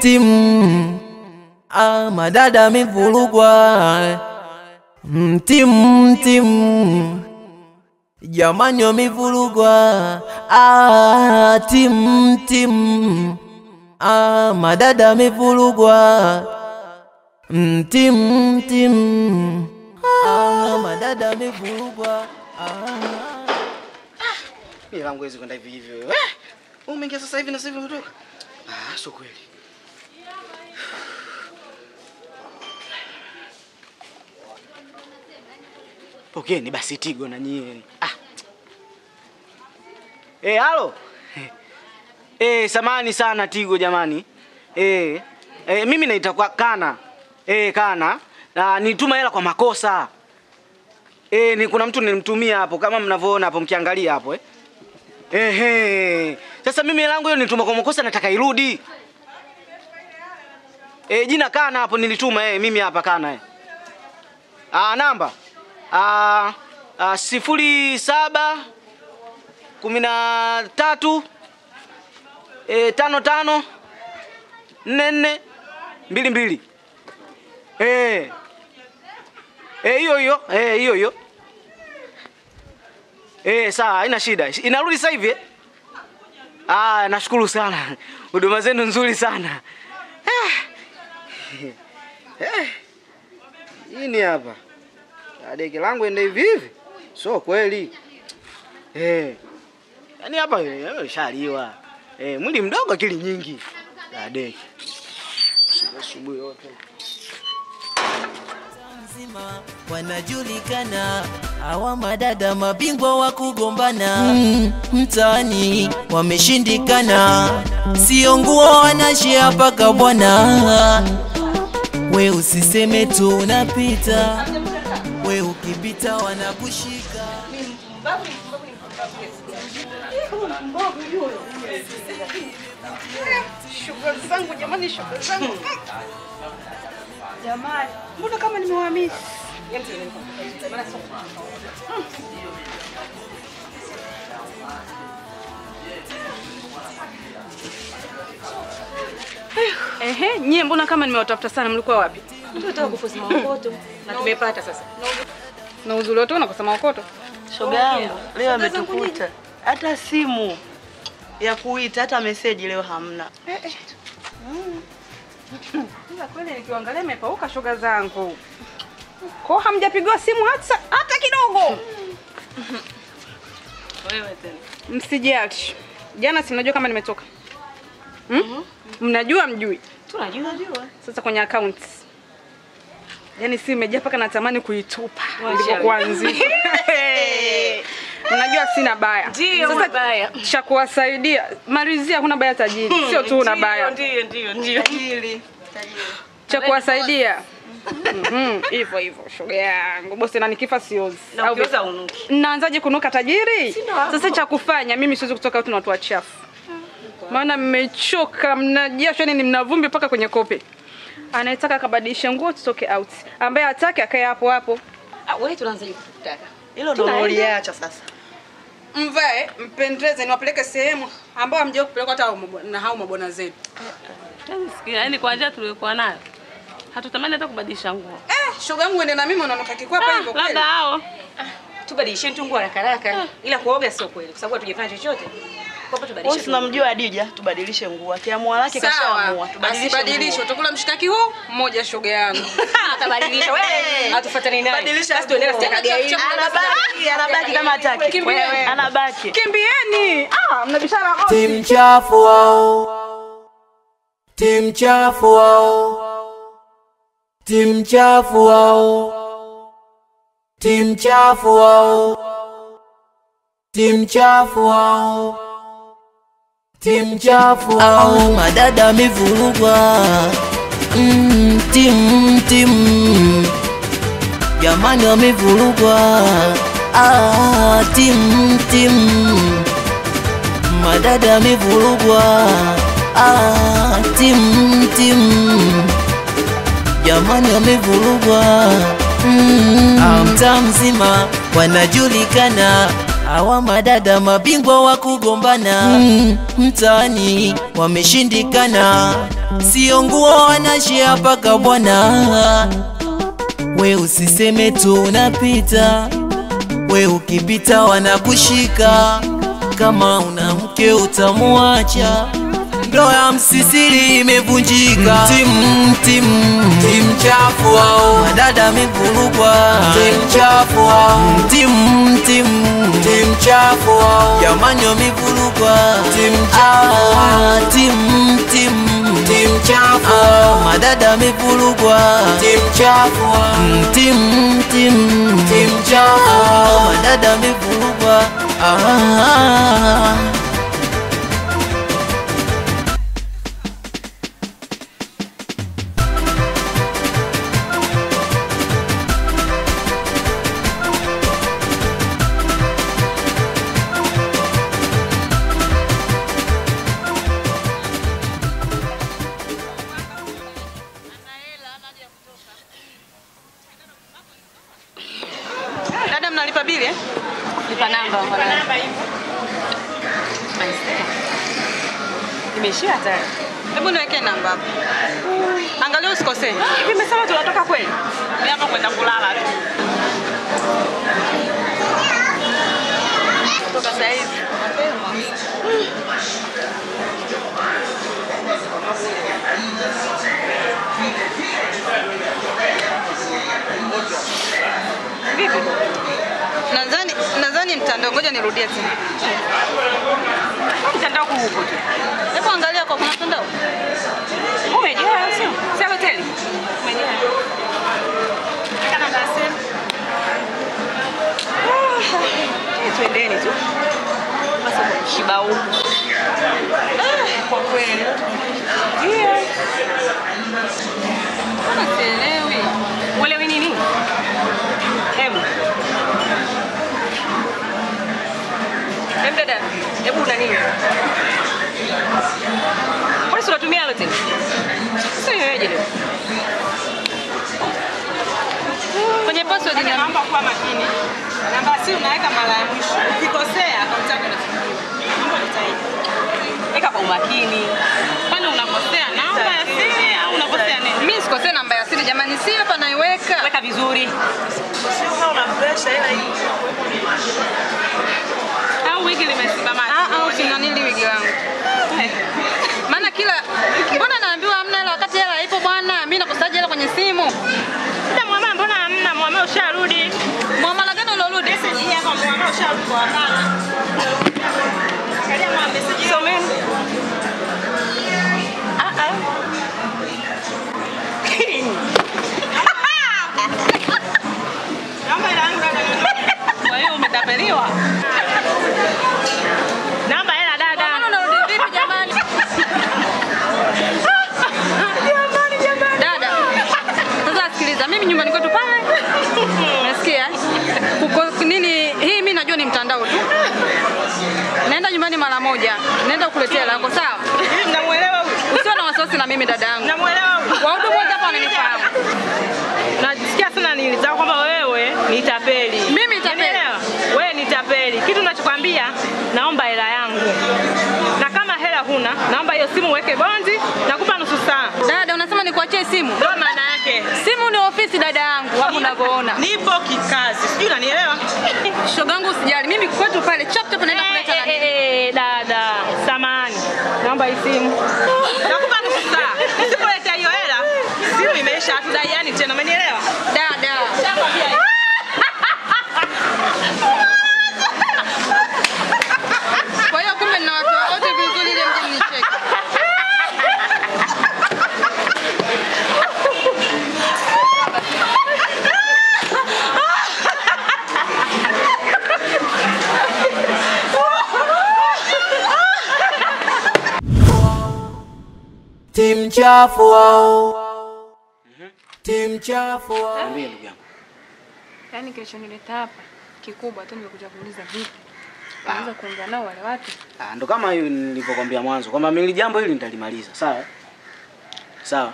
Tim madada mivurugwa. Tim jamani wamevurugwa. Tim madada mivurugwa. Tim madada mivurugwa. Mimi langu hizo kwenda hivi hivyo. Umeingia sasa hivi na sasa hivi umetoka. Sio kweli. Pokeni basi Tigo na nyie. Halo. Samahani sana Tigo jamani. Mimi naita kwa Kana. Kana. Na nituma hela kwa makosa. Ni kuna mtu nilimtumia hapo kama mnavyoona hapo mkiangalia hapo Sasa mimi hela yangu hiyo nilituma kwa makosa nataka irudi. Jina Kana hapo nilituma mimi hapa Kana namba 07 13 55 44 22. Hiyo. Sawa, haina shida. Inarudi sasa hivi. Nashukuru sana. Huduma zenu nzuri sana. Nini hapa? Deki langu ende hivi hivi. Sio kweli. Yaani hapa shaliwa. Mwili mdogo akili nyingi. Deki. Asubuhi yote. Wanajulikana hawa madada mabingwa wa kugombana. Mtaani wameshindikana. Sio nguo wanashia paka bwana. We usiseme tu unapita. We ukipita wanakushika. Shukrani zangu jamani, shukrani zangu. Jamani, mbona kama nimewahamisi? Nyie mbona kama nimewatafuta sana, mlikuwa wapi? Tunataka kuposa maokoto na tumepata sasa. Na uzuri wote unakosa maokoto. Shoga yangu leo ametukuta. Hata simu ya kuita hata message leo hamna. Sasa kweli nikiangalia imepauka shoga zangu. Kwa hamjapigwa simu hata kidogo. Wewe tena. Msijali. Jana si mnajua kama nimetoka. Mnajua mjui? Tunajua. Sasa kwenye account. Yaani si imejaa paka natamani kuitupa. Ndipo kwanza. Unajua sina baya. Sasa baya. Cha kuwasaidia. Malizia kuna baya tajiri. Sio tu una baya. Ndio. Tajiri. Cha kuwasaidia. Hivyo shoga yangu. Bosi na nikifa siozi. Na ukioza unuki. Naanzaje kunuka tajiri? Sasa cha kufanya mimi siwezi kutoka huko na watu wachafu. Maana mmechoka, mnajasho ni mnavumbi paka kwenye kope. Anataka kabadilisha nguo tutoke out. Ambaye hataki akae hapo hapo. Wewe tunaanzaje kukutaka? Hilo ndio uliacha sasa. Mvae, mpendeze niwapeleke sehemu ambao hamjao kupeleka hata na hao mabwana zetu. Sikia, yani kwa njia tulikuwa nayo. Hatutamani hata kubadilisha nguo. Shoga yangu ende na mimi unanuka kikwapa hivyo kweli. Labda hao. Tubadilishe tu nguo haraka. Ila kuoga sio kweli kwa sababu hatujafanya chochote. Kwa sababu tubadilishe. Wewe tunamjua Adija, tubadilishe nguo. Akiamua lake kashaamua. Tubadilishe. Asibadilishe, utakula mshikaki huu mmoja shoga yangu. Atabadilisha wewe. Atufuatane naye. Basi tuendelee sitaka gari. Anabaki kama hataki. Wewe anabaki. Kimbieni. Mnabishana wote. Tim chafu wao. Tim chafu wao. Tim chafu wao. Tim chafu wao. Tim chafu wao. Tim chafu wao. Madada mivurugwa. Tim jamani wamevurugwa. Tim madada mivurugwa. Tim jamani wamevurugwa. Mtaa mzima wanajulikana Hawa madada mabingwa wa kugombana, mtaani wameshindikana, sio nguo wanashia paka bwana. We usiseme tu unapita, we ukipita wanakushika, kama una mke utamuacha, ndoa ya msisiri imevunjika. Timu chafu wao, madada mivurugwa, timu chafu wao, timu chafu wao, jamani wamevurugwa, timu chafu, timu chafu wao, madada mivurugwa, timu chafu, timu chafu wao, madada mivurugwa. Dada, mnalipa bili eh? Lipa namba. Namba hiyo. Nimeshia tayari. Hebu niweke namba hapo. Angalia usikosee. Hivi umesema tunatoka kweli? Ni hapa kwenda kulala tu. Kutoka sasa hivi. Vipi? Nadhani mtandao, ngoja nirudie tena. Mtandao huko tu. Hebu angalia kwa kuna mtandao. Umejaa sio? Si hoteli. Umejaa. Kana basi. Twendeni tu. Basi kwa shiba huko. Kwa kweli. Yeah. Ana sielewi. Uelewi nini? Dada, hebu una nini? Mbona unatumia lote? Sio yeje leo. Kwenye password ni namba kwa makini. Namba si unaweka mara ya mwisho. Ukikosea account yako inafungiwa. Mambo nitaita. Weka kwa makini. Kwani unakosea namba ya siri au unakosea nini? Mimi sikosea namba ya siri jamani, si hapa naiweka. Weka vizuri. Sio una pressure ila hii. Wigi limesimama. Sina nili wigi wangu. Maana mbona naambiwa hamna hela wakati hela ipo bwana? Mimi nakosaje hela kwenye simu? Ndio mwama, mbona hamna? Mwama usharudi. Mwama gani ulorudi? Message hapa mwama usharudi kwa wakala. Angalia mwama message. So mimi. Namba ile yangu dada. Kwa hiyo umetapeliwa. Namba hela dada. Mbona unarudi vipi jamani? Jamani. Dada. Sasa sikiliza, mimi nyumbani kwetu pale. Nasikia? Kuko nini hii mimi najua ni mtandao tu. Naenda nyumbani mara moja. Naenda kukuletea lako sawa? Namuelewa huyu. Usiwe na wasiwasi na mimi dada yangu. Namuelewa huyu. Wahudumu wote hapa wananifahamu. Najisikia sana nilizao kwamba wewe ni tapeli. Mimi tapeli. Wewe ni tapeli. Kitu ninachokwambia, naomba hela yangu. Na kama hela huna, naomba hiyo simu uweke bondi, nakupa nusu saa. Dada, unasema nikuachie simu? Ndio maana yake. Simu ni ofisi dada yangu, hapo unavyoona. Nipo kikazi. Sijui unanielewa? Shogangu usijali. Mimi kwetu pale chap chap naenda kuleta nani. Dada, samahani. Naomba hii simu. Nakupa nusu saa. Usipoleta hiyo hela, simu imeisha hatudaiani tena. Umenielewa? Dada. Kwa hiyo kumbe na watu wote vizuri ile mje mnicheke. Timu chafu wao. Timu chafu wao. Niambie ndugu yangu. Yaani kilichonileta hapa kikubwa tu nimekuja kuuliza vipi. Anza kuongea nao wale watu. Ndo kama hiyo nilivyokuambia mwanzo kwamba mimi jambo hili nitalimaliza. Sawa? Sawa?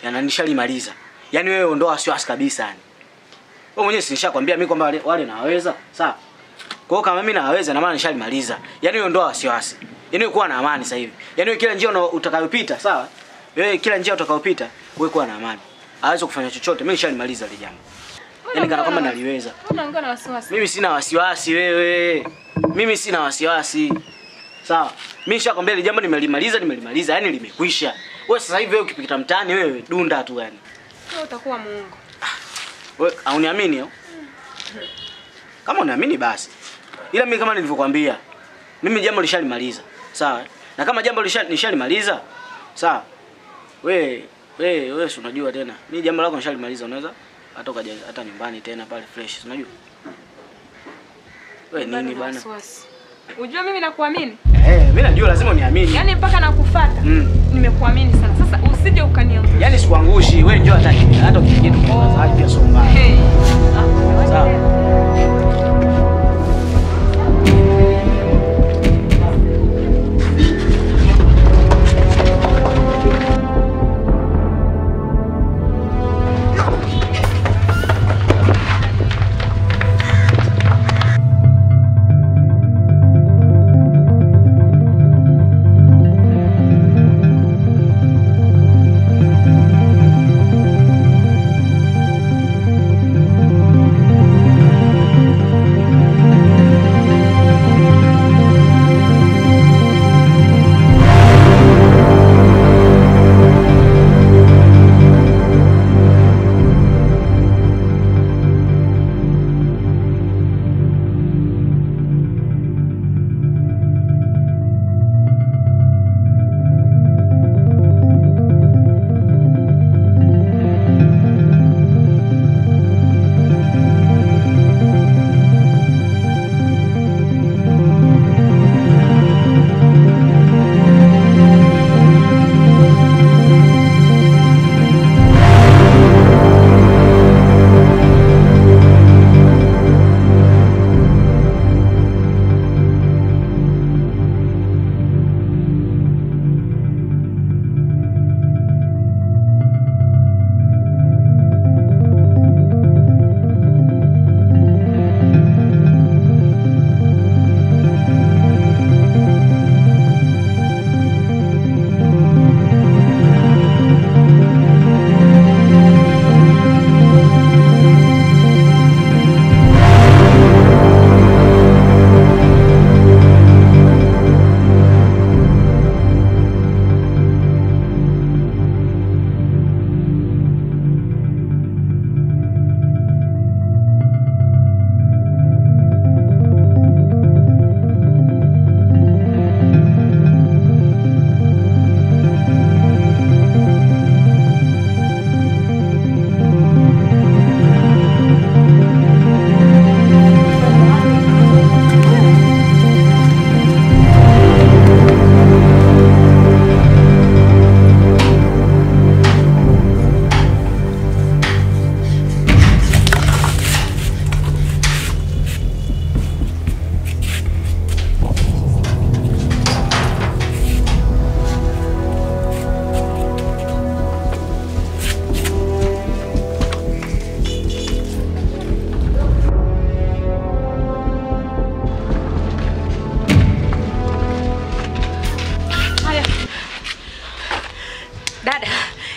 Yana nishalimaliza. Yaani wewe ondoa wasiwasi kabisa yani. Wewe mwenyewe si nishakwambia mimi kwamba wale naweza. Sawa? Kwa hiyo kama mimi naweza na maana nishalimaliza. Yaani hiyo ndoa wasiwasi. Yaani kuwa na amani sasa hivi. Yaani kila njia utakayopita, sawa? Wewe kila njia utakayopita, wewe kuwa na amani. Hawezi kufanya chochote. Mimi nishalimaliza ile jambo. Yaani kana kwamba naliweza. Unaongea na wasiwasi. Mimi sina wasiwasi wewe. Mimi sina wasiwasi. Sawa? Mimi nishakwambia ile jambo nimelimaliza. Yaani limekwisha. Wewe sasa hivi wewe ukipita mtaani wewe dunda tu yani. Wewe utakuwa muongo. Wewe hauniamini au? Kama uniamini basi. Ila mimi kama nilivyokuambia, mimi jambo lishalimaliza. Sawa? Na kama jambo nishalimaliza, sawa? Wewe si unajua tena. Mimi jambo lako nishalimaliza, unaweza hata ukaja hata nyumbani tena pale fresh, unajua? Wewe nini bana? Unajua mimi nakuamini? Mimi najua lazima uniamini. Yaani mpaka nakufuata. Nimekuamini sana. Sasa usije ukaniangusha. Yaani sikuangushi, wewe njoo hata ukikitu kwa sababu pia sio mbaya. Sawa.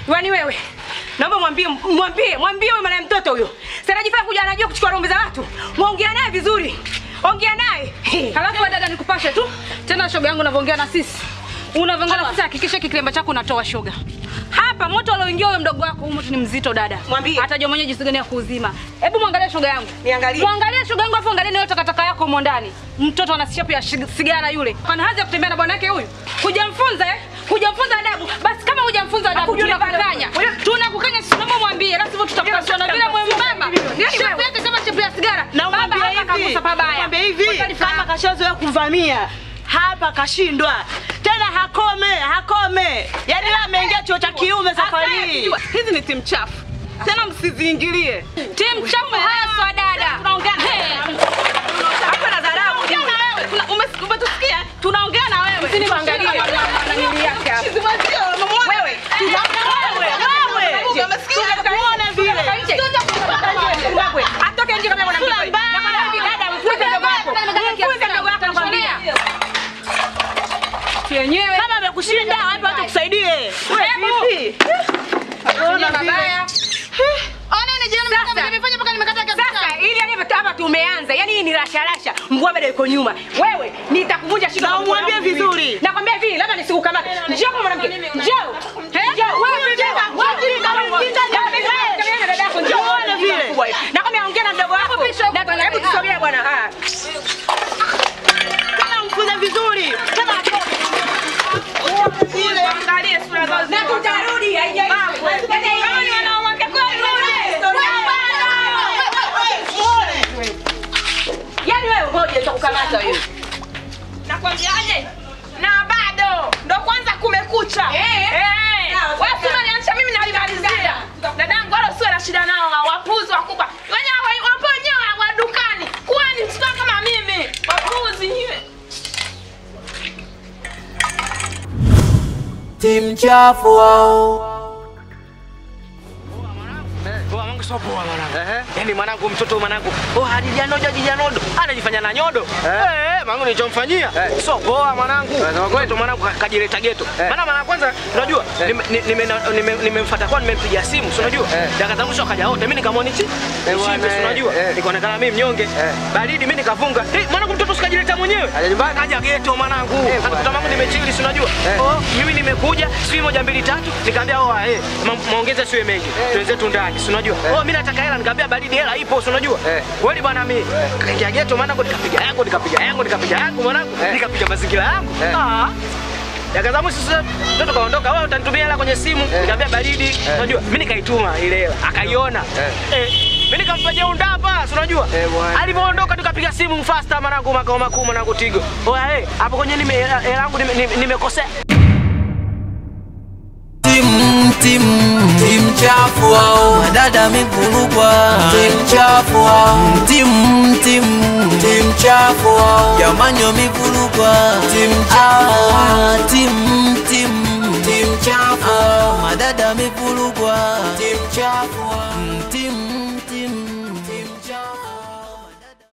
Kwani wewe? Naomba mwambie wewe mwana mtoto huyo. Sasa anajifanya kuja anajua kuchukua rombe za watu. Muongea naye vizuri. Ongea naye. Halafu dada nikupashe tu. Tena shoga yangu unavyoongea na sisi. Unavyoongea na sisi hakikisha kilemba chako unatoa shoga. Hapa moto alioingia wewe mdogo wako huko ni mzito dada. Mwambie. Atajua mwenyewe jinsi gani ya kuuzima. Hebu muangalie shoga yangu. Niangalie. Muangalie shoga yangu afu angalie na yote takataka yako huko ndani. Mtoto ana shape ya sigara yule. Kana haja kutembea na bwana yake huyu. Hujamfunza hujamfunza adabu. Basi kama hujamfunza adabu tunakukanya. Tunakukanya sisi naomba mwambie lazima tutapaswa na vile mwembamba. Shape yake kama shape ya sigara. Baba hapa kagusa pabaya. Mwambie hivi kama kashazoea kuvamia hapa kashindwa. Tena hakome. Yaani yeye ameingia chuo cha kiume safari hii. Hizi ni timu chafu. Tena msiziingilie. Timu chafu hasa dada. Tunaongea na wewe. Hapa na dharau. Umetusikia? Tunaongea na wewe. Usiniangalie na nini yake hapa. Wewe. Tunaona vile. Atoke nje kama mwanamke. Na dada mfuate ndogo wako. Vipi? Ona mabaya. Ona ni jioni nimefanya mpaka nimekata kabisa. Sasa ili hapa tumeanza. Yaani hii ni rasharasha. Mbwa bado yuko nyuma. Wewe nitakuvunja shingo. Na umwambie vizuri. Nakwambia hivi, labda nisikukamate. Njoo kwa mwanamke. Njoo. Njoo. Wewe dada yako njoo wale vile. Nakwambia ongea na mdogo wako. Na hebu tusogee bwana. Kama mfunze vizuri. Kama ile angalie sura zao. Na tutarudi haijaisha. Yaani wanawake kwa yaani wewe ngoja nitakukamata wewe. Nakwambiaje? Na bado ndo kwanza kumekucha. Wewe unaniacha mimi na nimalizia. Dadangu wala sio na shida nao wapuzi wakubwa. Wenyewe wapo wenyewe wa dukani. Kwani msipaka kama mimi. Wapuzi nyewe. Timu chafu wao. Sio poa mwanangu. Yaani mwanangu mtoto mwanangu. Jijanodo. Anajifanya na nyodo. Mwanangu nilichomfanyia. Sio poa mwanangu. Kwetu mwanangu kajileta geto. Maana mara kwanza unajua nimemfuata kwa nimempigia simu, si unajua? Dakika za mwisho akajaota. Mimi nikamwona hichi. Shimbe si unajua? Nikaonekana mimi mnyonge. Baridi mimi nikavunga. Mwanangu mtoto sikajileta mwenyewe. Kaja geto mwanangu. Akakuta mwanangu nimechili si unajua? Mimi nimekuja, si 1 2 3 nikamwambia maongeza siwe mengi. Tuanze tu ndani, si unajua? Mimi nataka hela, nikamwambia baridi hela ipo, si unajua? Kweli bwana mimi kaingia geto mwanangu nikapiga yangu mwanangu, nikapiga mazingira yangu. Yakazamu sasa mtoto kaondoka, wewe utanitumia hela kwenye simu, nikamwambia baridi, unajua? Mimi nikaituma ile hela, akaiona. Mimi nikamfanyia undapa, si unajua? Alipoondoka tukapiga simu faster mwanangu, makao makuu mwanangu Tigo. Hapo kwenye hela yangu nimekosea. Timu chafu wao, madada mivurugwa. Timu chafu wao, timu chafu wao, jamani wamevurugwa. Timu chafu wao, madada mivurugwa. Timu chafu wao, timu